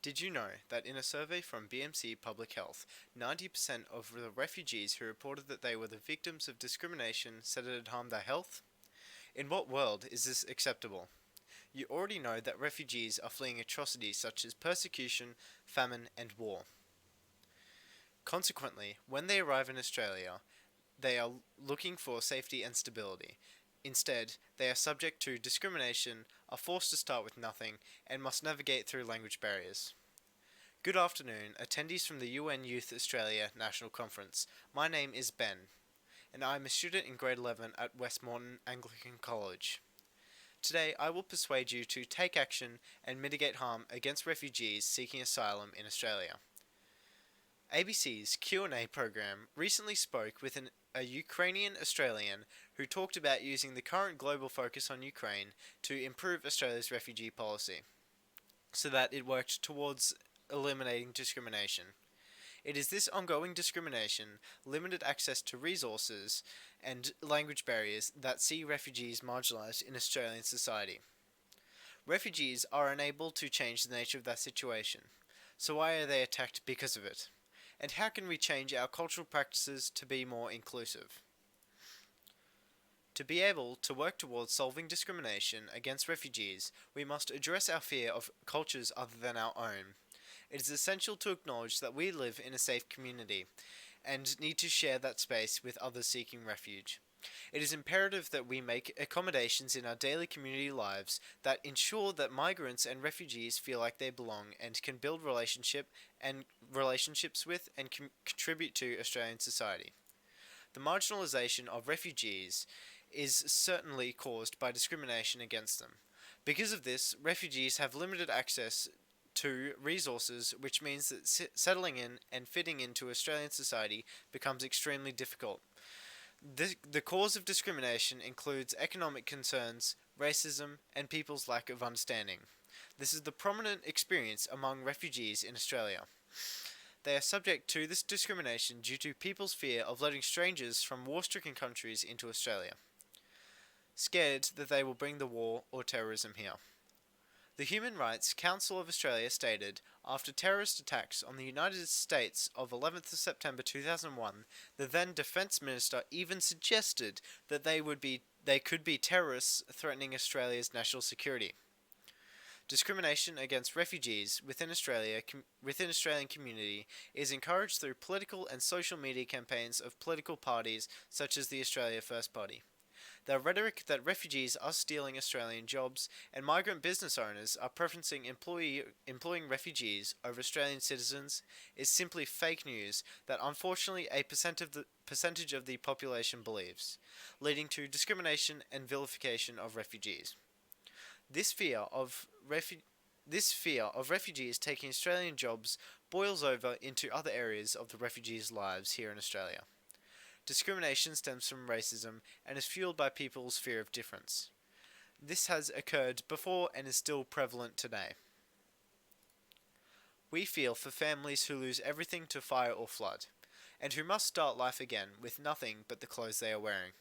Did you know that in a survey from BMC Public Health, 90% of the refugees who reported that they were the victims of discrimination said it had harmed their health? In what world is this acceptable? You already know that refugees are fleeing atrocities such as persecution, famine, and war. Consequently, when they arrive in Australia, they are looking for safety and stability. Instead, they are subject to discrimination, are forced to start with nothing, and must navigate through language barriers. Good afternoon, attendees from the UN Youth Australia National Conference. My name is Ben, and I am a student in grade 11 at Westmoreton Anglican College. Today, I will persuade you to take action and mitigate harm against refugees seeking asylum in Australia. ABC's Q&A program recently spoke with a Ukrainian Australian who talked about using the current global focus on Ukraine to improve Australia's refugee policy, so that it worked towards eliminating discrimination. It is this ongoing discrimination, limited access to resources, and language barriers that see refugees marginalised in Australian society. Refugees are unable to change the nature of that situation, so why are they attacked because of it? And how can we change our cultural practices to be more inclusive? To be able to work towards solving discrimination against refugees, we must address our fear of cultures other than our own. It is essential to acknowledge that we live in a safe community and need to share that space with others seeking refuge. It is imperative that we make accommodations in our daily community lives that ensure that migrants and refugees feel like they belong and can build relationships with and contribute to Australian society. The marginalisation of refugees is certainly caused by discrimination against them. Because of this, refugees have limited access to resources, which means that settling in and fitting into Australian society becomes extremely difficult. The cause of discrimination includes economic concerns, racism, and people's lack of understanding. This is the prominent experience among refugees in Australia. They are subject to this discrimination due to people's fear of letting strangers from war-stricken countries into Australia, scared that they will bring the war or terrorism here. The Human Rights Council of Australia stated, after terrorist attacks on the United States of 11th of September 2001, the then Defence Minister even suggested that they could be terrorists threatening Australia's national security. Discrimination against refugees within Australian community is encouraged through political and social media campaigns of political parties such as the Australia First Party. The rhetoric that refugees are stealing Australian jobs and migrant business owners are preferencing employing refugees over Australian citizens is simply fake news that unfortunately a percentage of the population believes, leading to discrimination and vilification of refugees. This fear of refugees taking Australian jobs boils over into other areas of the refugees' lives here in Australia. Discrimination stems from racism and is fueled by people's fear of difference. This has occurred before and is still prevalent today. We feel for families who lose everything to fire or flood, and who must start life again with nothing but the clothes they are wearing.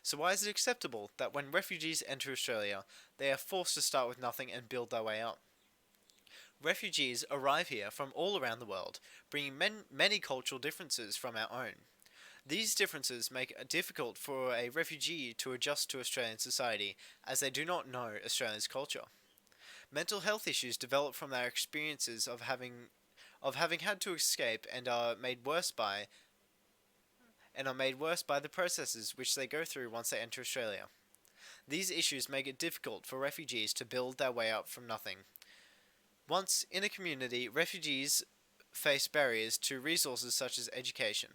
So why is it acceptable that when refugees enter Australia, they are forced to start with nothing and build their way up? Refugees arrive here from all around the world, bringing many cultural differences from our own. These differences make it difficult for a refugee to adjust to Australian society, as they do not know Australia's culture. Mental health issues develop from their experiences of having had to escape and are made worse by the processes which they go through once they enter Australia. These issues make it difficult for refugees to build their way up from nothing. Once in a community, refugees face barriers to resources such as education,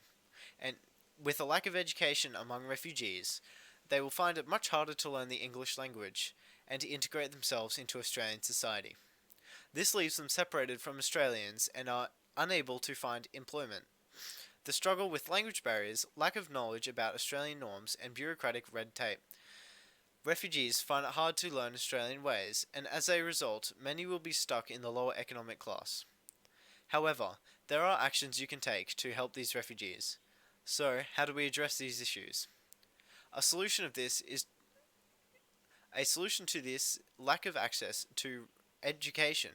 and with a lack of education among refugees, they will find it much harder to learn the English language and to integrate themselves into Australian society. This leaves them separated from Australians and are unable to find employment. The struggle with language barriers, lack of knowledge about Australian norms, and bureaucratic red tape. Refugees find it hard to learn Australian ways, and as a result, many will be stuck in the lower economic class. However, there are actions you can take to help these refugees. So, how do we address these issues? A solution to this lack of access to education.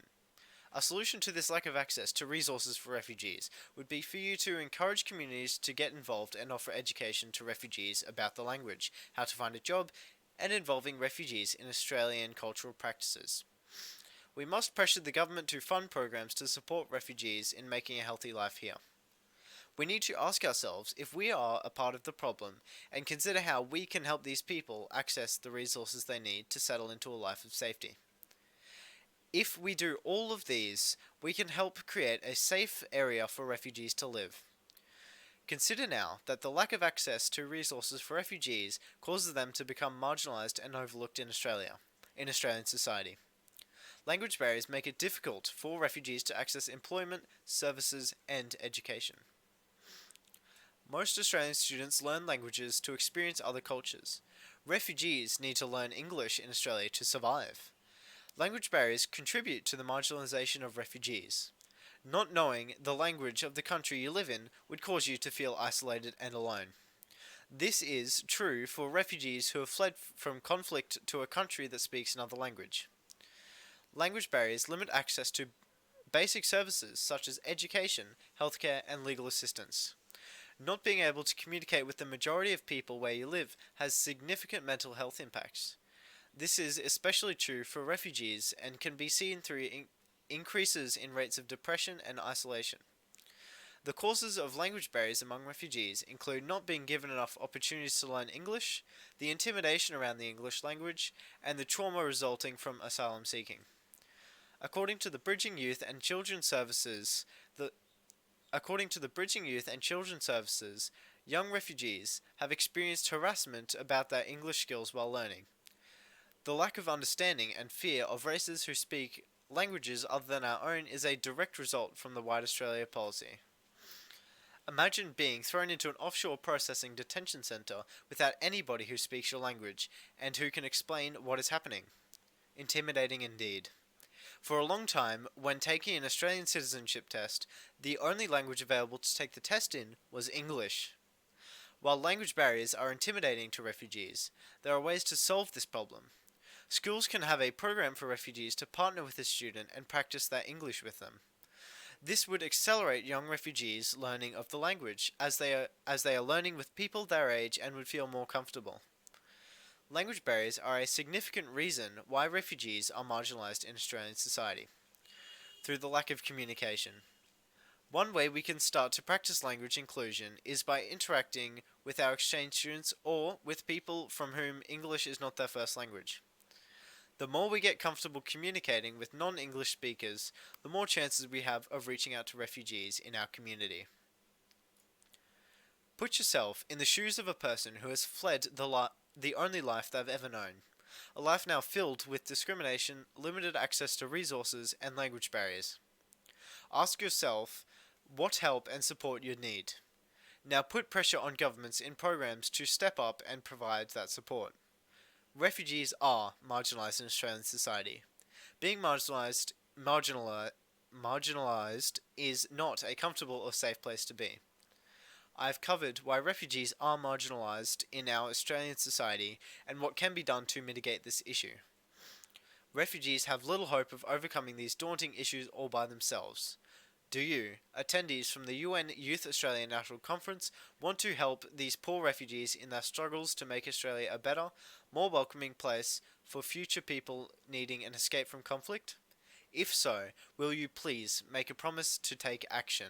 A solution to this lack of access to resources for refugees would be for you to encourage communities to get involved and offer education to refugees about the language, how to find a job, and involving refugees in Australian cultural practices. We must pressure the government to fund programs to support refugees in making a healthy life here. We need to ask ourselves if we are a part of the problem and consider how we can help these people access the resources they need to settle into a life of safety. If we do all of these, we can help create a safe area for refugees to live. Consider now that the lack of access to resources for refugees causes them to become marginalised and overlooked in Australian society. Language barriers make it difficult for refugees to access employment, services, and education. Most Australian students learn languages to experience other cultures. Refugees need to learn English in Australia to survive. Language barriers contribute to the marginalisation of refugees. Not knowing the language of the country you live in would cause you to feel isolated and alone. This is true for refugees who have fled from conflict to a country that speaks another language. Language barriers limit access to basic services such as education, healthcare, and legal assistance. Not being able to communicate with the majority of people where you live has significant mental health impacts. This is especially true for refugees and can be seen through increases in rates of depression and isolation. The causes of language barriers among refugees include not being given enough opportunities to learn English, the intimidation around the English language, and the trauma resulting from asylum seeking. According to the Bridging Youth and Children's Services, young refugees have experienced harassment about their English skills while learning. The lack of understanding and fear of races who speak languages other than our own is a direct result from the White Australia policy. Imagine being thrown into an offshore processing detention centre without anybody who speaks your language and who can explain what is happening. Intimidating indeed. For a long time, when taking an Australian citizenship test, the only language available to take the test in was English. While language barriers are intimidating to refugees, there are ways to solve this problem. Schools can have a program for refugees to partner with a student and practice their English with them. This would accelerate young refugees' learning of the language as they are learning with people their age and would feel more comfortable. Language barriers are a significant reason why refugees are marginalised in Australian society, through the lack of communication. One way we can start to practice language inclusion is by interacting with our exchange students or with people from whom English is not their first language. The more we get comfortable communicating with non-English speakers, the more chances we have of reaching out to refugees in our community. Put yourself in the shoes of a person who has fled the only life they've ever known. A life now filled with discrimination, limited access to resources, and language barriers. Ask yourself what help and support you need. Now put pressure on governments in programs to step up and provide that support. Refugees are marginalised in Australian society. Being marginalised is not a comfortable or safe place to be. I have covered why refugees are marginalised in our Australian society and what can be done to mitigate this issue. Refugees have little hope of overcoming these daunting issues all by themselves. Do you, attendees from the UN Youth Australia National Conference, want to help these poor refugees in their struggles to make Australia a better, more welcoming place for future people needing an escape from conflict? If so, will you please make a promise to take action?